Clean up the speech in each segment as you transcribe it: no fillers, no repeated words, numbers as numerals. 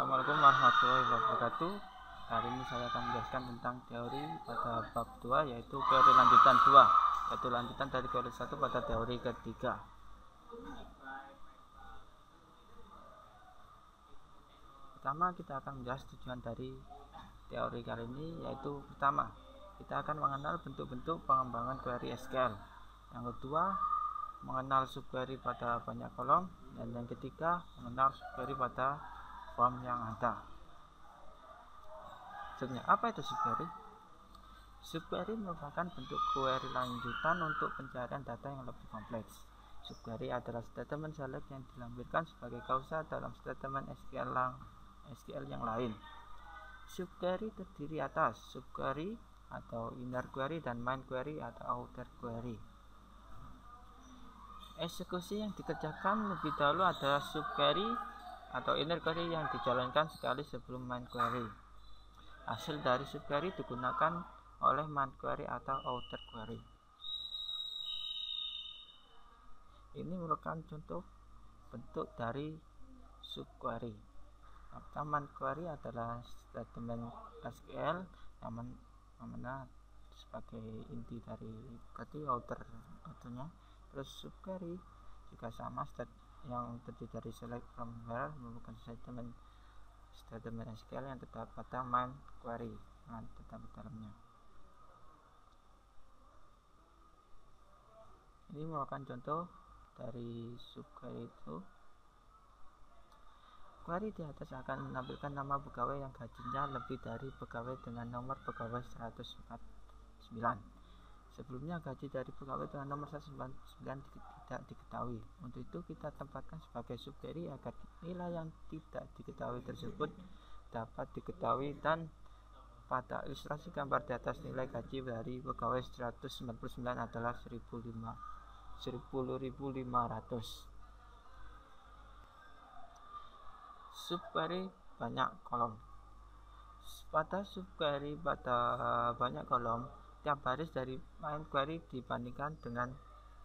Assalamualaikum warahmatullahi wabarakatuh. Hari ini saya akan menjelaskan tentang teori pada bab 2, yaitu teori lanjutan 2, yaitu lanjutan dari teori 1 pada teori ketiga. Pertama, kita akan membahas tujuan dari teori kali ini, yaitu pertama, kita akan mengenal bentuk-bentuk pengembangan query SQL. Yang kedua, mengenal subquery pada banyak kolom, dan yang ketiga, mengenal subquery pada form yang ada. Sebenarnya apa itu subquery? Subquery merupakan bentuk query lanjutan untuk pencarian data yang lebih kompleks. Subquery adalah statement select yang dilampirkan sebagai klausa dalam statement SQL yang lain. Subquery terdiri atas subquery atau inner query dan main query atau outer query. Eksekusi yang dikerjakan lebih dahulu adalah subquery atau inner query yang dijalankan sekali sebelum main query. Hasil dari subquery digunakan oleh main query atau outer query. Ini merupakan contoh bentuk dari subquery. Pertama, main query adalah statement SQL yang mana sebagai inti dari tadi outernya. Terus subquery juga sama, yang terdiri dari select from where merupakan statement SQL yang terdapat pada main query yang terdapat dalamnya. Ini merupakan contoh dari subquery itu. Query di atas akan menampilkan nama pegawai yang gajinya lebih dari pegawai dengan nomor pegawai 149. Sebelumnya gaji dari pegawai dengan nomor 199 tidak diketahui. Untuk itu kita tempatkan sebagai subquery agar nilai yang tidak diketahui tersebut dapat diketahui, dan pada ilustrasi gambar di atas nilai gaji dari pegawai 199 adalah 10.500. Subquery banyak kolom. Pada subquery pada banyak kolom, tiap baris dari main query dibandingkan dengan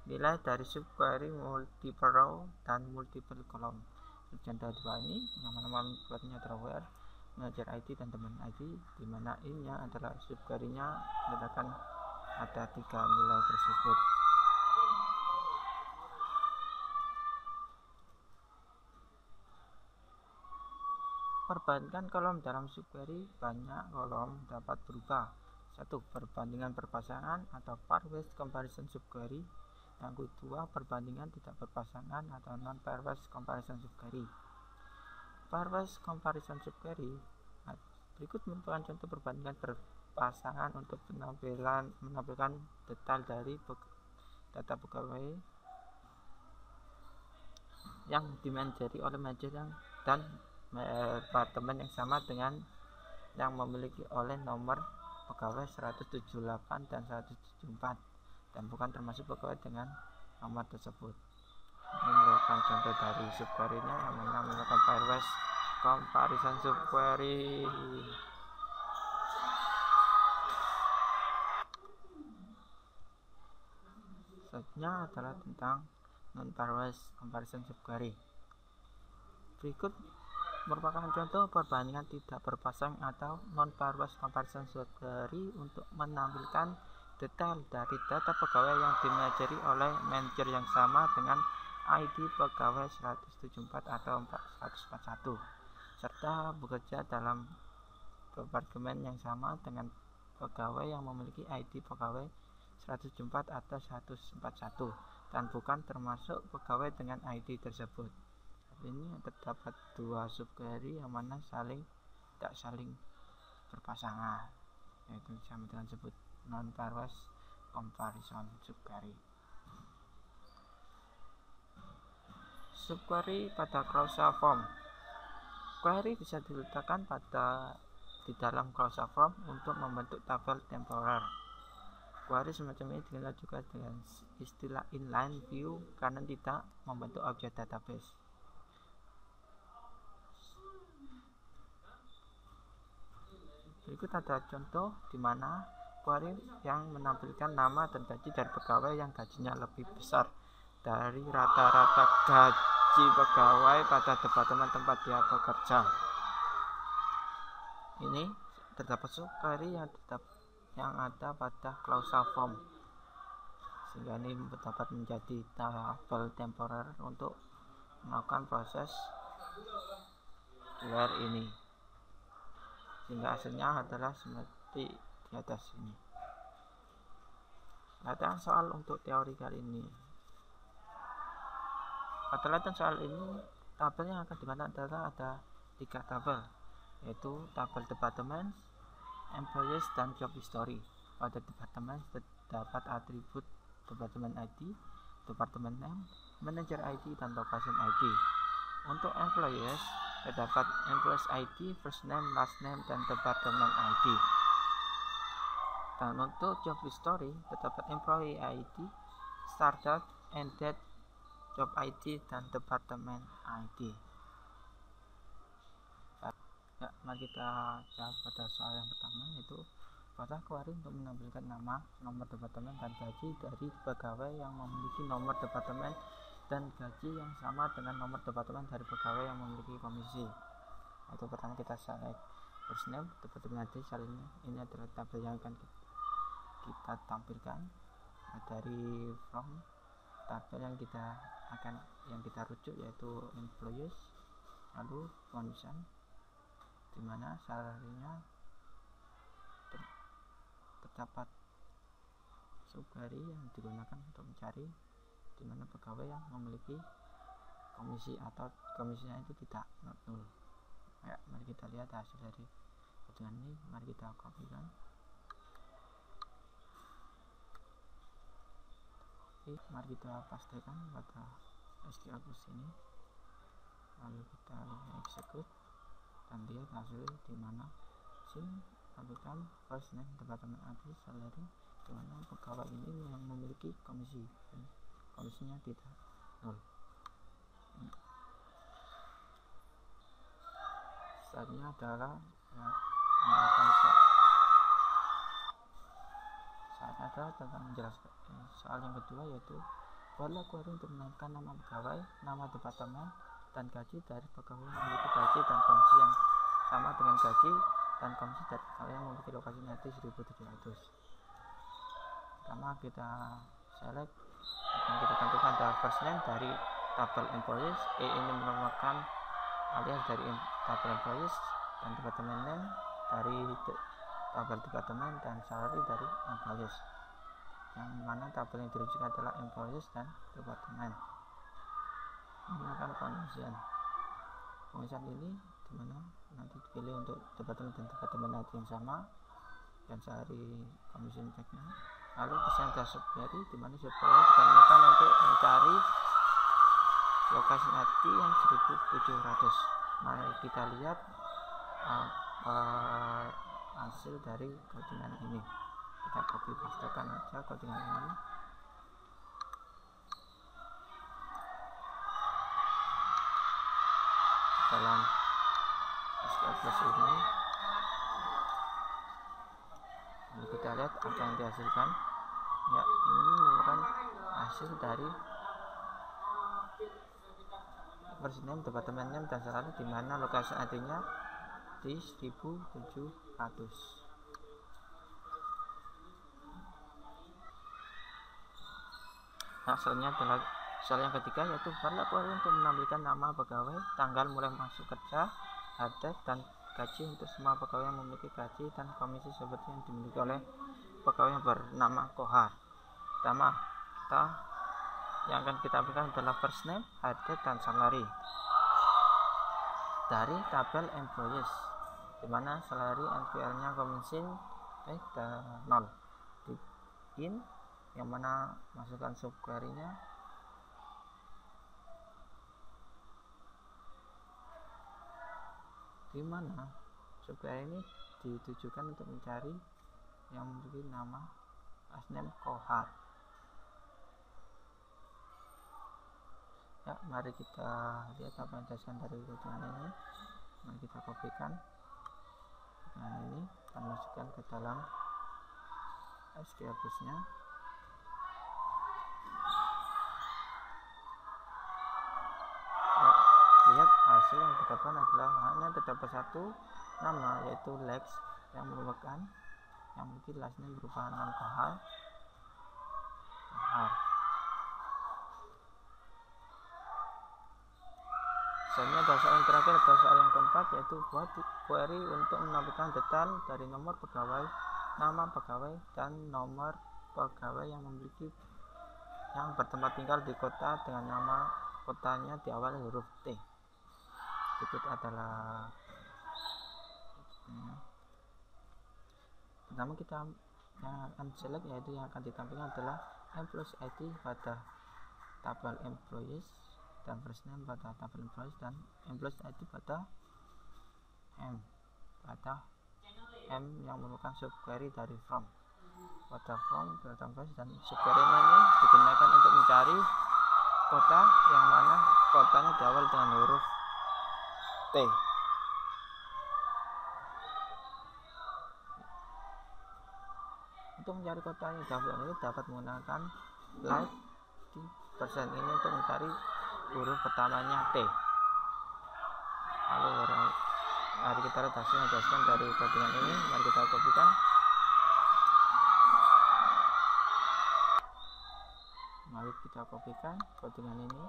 nilai dari subquery multiple row dan multiple column. Contoh dua ini, yang mana main query-nya adalah where, manager ID dan teman ID, di mana I-nya adalah subquery-nya menggunakan ada 3 nilai tersebut. Perbandingan kolom dalam subquery banyak kolom dapat berubah. 1. Perbandingan berpasangan atau pairwise comparison subquery. Yang kedua, perbandingan tidak berpasangan atau non-pairwise comparison subquery. Pairwise comparison subquery berikut merupakan contoh perbandingan berpasangan untuk menampilkan detail dari data pegawai yang dimanajeri oleh manajer dan departemen yang sama dengan yang memiliki oleh nomor pegawai 178 dan 174, dan bukan termasuk pegawai dengan nomor tersebut. Ini merupakan contoh dari subquery-nya yang menggunakan pairwise comparison subquery. Selanjutnya adalah tentang non-pairwise comparison subquery. Berikut merupakan contoh perbandingan tidak berpasang atau non-pairwise comparison subquery untuk menampilkan detail dari data pegawai yang dimanajeri oleh manajer yang sama dengan ID pegawai 174 atau 141, serta bekerja dalam departemen yang sama dengan pegawai yang memiliki ID pegawai 174 atau 141, dan bukan termasuk pegawai dengan ID tersebut. Ini terdapat 2 subquery yang mana tidak saling berpasangan, yaitu sama dengan disebut non-pairwise comparison subquery. Subquery pada klausa form. Query bisa diletakkan di dalam klausa form untuk membentuk tabel temporer. Query semacam ini dikenal juga dengan istilah inline view karena tidak membentuk objek database. Berikut ada contoh di mana query yang menampilkan nama dan gaji dari pegawai yang gajinya lebih besar dari rata-rata gaji pegawai pada departemen tempat dia bekerja. ini terdapat subquery yang ada pada clausal form, sehingga ini dapat menjadi tabel temporer untuk melakukan proses where ini, sehingga hasilnya adalah seperti di atas ini. Latihan soal untuk teori kali ini. Pada latihan soal ini, tabel yang akan digunakan adalah ada 3 tabel, yaitu tabel departemen, employees, dan job history. Pada departemen terdapat atribut departemen ID, departemen name, manager ID, dan location ID. Untuk employees terdapat employees ID, first name, last name, dan departemen ID. Dan untuk job history terdapat employee ID, start date, end date, job ID, dan departemen ID. Ya, mari kita jawab pada soal yang pertama, yaitu buatlah query untuk menampilkan nama, nomor departemen, dan gaji dari pegawai yang memiliki nomor departemen dan gaji yang sama dengan nomor departemen dari pegawai yang memiliki komisi. Itu pertama kita select first name, departemen ID. Ini adalah tabel yang akan kita tampilkan dari from tabel yang kita rujuk, yaitu employees, lalu function, dimana salary-nya terdapat subquery yang digunakan untuk mencari dimana pegawai yang memiliki komisi atau komisinya itu tidak nol. Ya, mari kita lihat hasil dari codingan ini. Mari kita copykan. Mari kita pastikan pada SQL ini, lalu kita execute dan lihat hasil di mana sin lakukan first name, departemen ID, salary, di mana pegawai ini yang memiliki komisi dan komisinya tidak nol. Selanjutnya adalah tentang menjelaskan soal yang kedua, yaitu buatlah query untuk menampilkan nama pegawai, nama departemen, dan gaji dari pegawai yang memiliki gaji dan komisi yang sama dengan gaji dan komisi dari pegawai yang memiliki lokasi nanti 1.700. Pertama kita select dan kita tentukan ada first name dari tabel employees. Ini merupakan alias dari tabel employees, dan departemen name dari tabel departemen, dan salary dari employees, yang mana tabel yang dirujuk adalah employees dan departemen. Menggunakan function ini dimana nanti dipilih untuk departemen dan departemen ID yang sama dan sehari komisi inteknya. Lalu presenter subquery dimana subquery digunakan untuk mencari lokasi ID yang 1.700. Mari kita lihat hasil dari codingan ini. Kita copy pastekan aja codingan ini. Dalam SQL ini, lalu kita lihat apa yang dihasilkan. Ya, ini merupakan hasil dari first name, departemen name, dan salary, di mana lokasi ID-nya di 1.700. Hasilnya adalah soal yang ketiga, yaitu buatlah query untuk menampilkan nama pegawai, tanggal mulai masuk kerja, date, dan gaji untuk semua pegawai yang memiliki gaji dan komisi seperti yang dimiliki oleh pegawai yang bernama Kohar. Pertama, yang akan kita ambilkan adalah first name, date, dan salary dari tabel employees, dimana salary NPL-nya komisi dan 0. Di in, yang mana masukkan subquery-nya, di mana subquery ini ditujukan untuk mencari yang memiliki nama last name Kohar. Ya, mari kita lihat apa yang dihasilkan dari codingan ini. Mari kita kopikan codingan ini dan masukkan ke dalam SQL nya. Lihat hasil yang didapatkan adalah hanya terdapat satu nama yaitu Lex yang merupakan yang memiliki last name berupa non Bahar. Selanjutnya ada soal yang terakhir, ada soal yang keempat, yaitu buat query untuk menampilkan detail dari nomor pegawai, nama pegawai, dan nomor pegawai yang memiliki yang bertempat tinggal di kota dengan nama kotanya diawali huruf T. Berikut adalah pertama kita yang akan select, yaitu yang akan ditampilkan adalah employees ID pada tabel employees dan first name pada tabel employees dan employees ID pada M yang merupakan subquery dari from pada from pada employees, dan subquery ini digunakan untuk mencari kota yang mana kotanya diawali dengan huruf T. Untuk mencari kota yang ini dapat menggunakan like di persen ini untuk mencari huruf pertamanya T. Lalu mari kita lihat hasilnya dari codingan ini. Mari kita kopikan. Mari kita kopikan codingan ini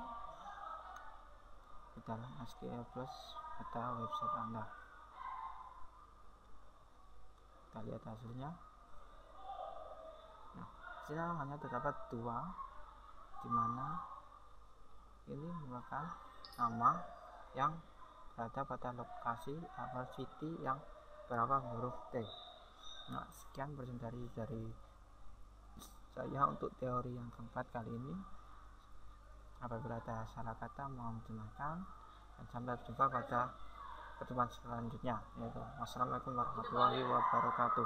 ke dalam SQL Plus atau website Anda. Kita lihat hasilnya. Nah, hasilnya hanya terdapat 2, di mana ini merupakan nama yang berada pada lokasi atau city yang berapa huruf T. Nah, sekian versi dari saya untuk teori yang keempat kali ini. Apabila ada salah kata mohon dimaafkan, dan sampai jumpa pada pertemuan selanjutnya, yaitu wassalamualaikum warahmatullahi wabarakatuh.